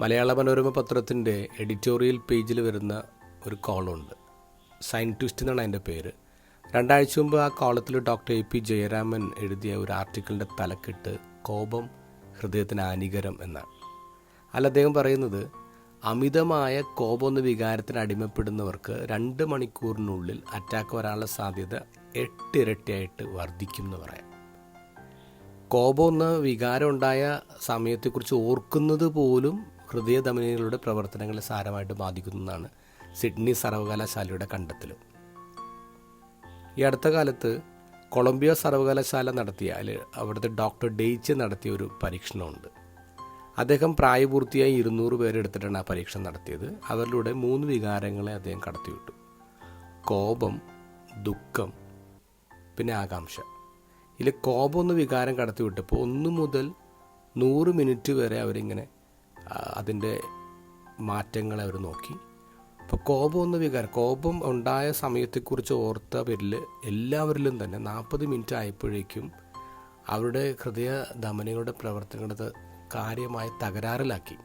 മലയാള മനോരമ പത്രത്തിൻ്റെ എഡിറ്റോറിയൽ പേജിൽ വരുന്ന ഒരു കോളമുണ്ട്. സയൻറ്റിസ്റ്റ് എന്നാണ് അതിൻ്റെ പേര്. 2 ആഴ്ച മുമ്പ് ആ കോളത്തിൽ ഡോക്ടർ AP ജയരാമൻ എഴുതിയ ഒരു ആർട്ടിക്കിളിൻ്റെ തലക്കെട്ട് കോപം ഹൃദയത്തിന് ഹാനികരം എന്നാണ്. അല്ല, അദ്ദേഹം പറയുന്നത് അമിതമായ കോപം എന്ന വികാരത്തിന് അടിമപ്പെടുന്നവർക്ക് 2 മണിക്കൂറിനുള്ളിൽ അറ്റാക്ക് വരാനുള്ള സാധ്യത 8 ഇരട്ടിയായിട്ട് വർദ്ധിക്കും എന്ന് പറയാം. കോപം എന്ന വികാരം ഉണ്ടായ സമയത്തെക്കുറിച്ച് ഓർക്കുന്നത് പോലും ഹൃദയധമനികളുടെ പ്രവർത്തനങ്ങളെ സാരമായിട്ട് ബാധിക്കുന്നതാണ് സിഡ്നി സർവകലാശാലയുടെ കണ്ടെത്തലും. ഈ അടുത്ത കാലത്ത് കൊളംബിയ സർവകലാശാല നടത്തിയ അവിടുത്തെ ഡോക്ടർ ഡെയ്ച്ച് നടത്തിയ ഒരു പരീക്ഷണമുണ്ട്. അദ്ദേഹം പ്രായപൂർത്തിയായി 200 പേരെടുത്തിട്ടാണ് ആ പരീക്ഷണം നടത്തിയത്. അവരിലൂടെ 3 വികാരങ്ങളെ അദ്ദേഹം കടത്തിവിട്ടു: കോപം, ദുഃഖം, പിന്നെ ആകാംക്ഷ. ഇതിൽ കോപം എന്ന വികാരം കടത്തിവിട്ടപ്പോൾ 1 മുതൽ 100 മിനിറ്റ് വരെ അവരിങ്ങനെ അതിൻ്റെ മാറ്റങ്ങളെ അവർ നോക്കി. അപ്പോൾ കോപം എന്ന വികാരം, കോപം ഉണ്ടായ സമയത്തെക്കുറിച്ച് ഓർത്തവരിൽ എല്ലാവരിലും തന്നെ 40 മിനിറ്റ് ആയപ്പോഴേക്കും അവരുടെ ഹൃദയ ധമനികളുടെ പ്രവർത്തനങ്ങളുടെ കാര്യമായ തകരാറിലാക്കി.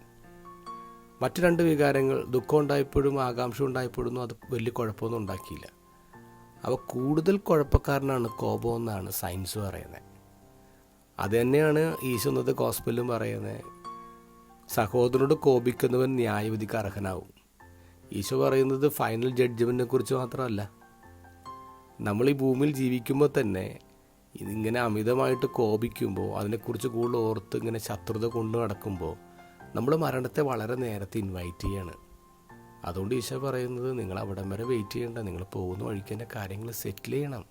മറ്റ് 2 വികാരങ്ങൾ, ദുഃഖം ഉണ്ടായപ്പോഴും ആകാംക്ഷ ഉണ്ടായപ്പോഴും അത് വലിയ കുഴപ്പമൊന്നും ഉണ്ടാക്കിയില്ല. അപ്പോൾ കൂടുതൽ കുഴപ്പക്കാരനാണ് കോപം എന്നാണ് സയൻസ് പറയുന്നത്. അത് തന്നെയാണ് ഈശോ ഇന്നത്തെ ഗോസ്പലും പറയുന്നത്. സഹോദരനോട് കോപിക്കുന്നവൻ ന്യായവിധിക്ക് അർഹനാവും. ഈശോ പറയുന്നത് ഫൈനൽ ജഡ്ജ്മെൻറ്റിനെ കുറിച്ച് മാത്രമല്ല. നമ്മൾ ഈ ഭൂമിയിൽ ജീവിക്കുമ്പോൾ തന്നെ ഇതിങ്ങനെ അമിതമായിട്ട് കോപിക്കുമ്പോൾ, അതിനെക്കുറിച്ച് കൂടുതൽ ഓർത്ത് ഇങ്ങനെ ശത്രുത കൊണ്ടു നടക്കുമ്പോൾ നമ്മൾ മരണത്തെ വളരെ നേരത്തെ ഇൻവൈറ്റ് ചെയ്യാണ്. അതുകൊണ്ട് ഈശോ പറയുന്നത് നിങ്ങൾ അവിടം വരെ വെയിറ്റ് ചെയ്യേണ്ട, നിങ്ങൾ പോകുന്ന വഴിക്ക് തന്നെ കാര്യങ്ങൾ സെറ്റിൽ ചെയ്യണം.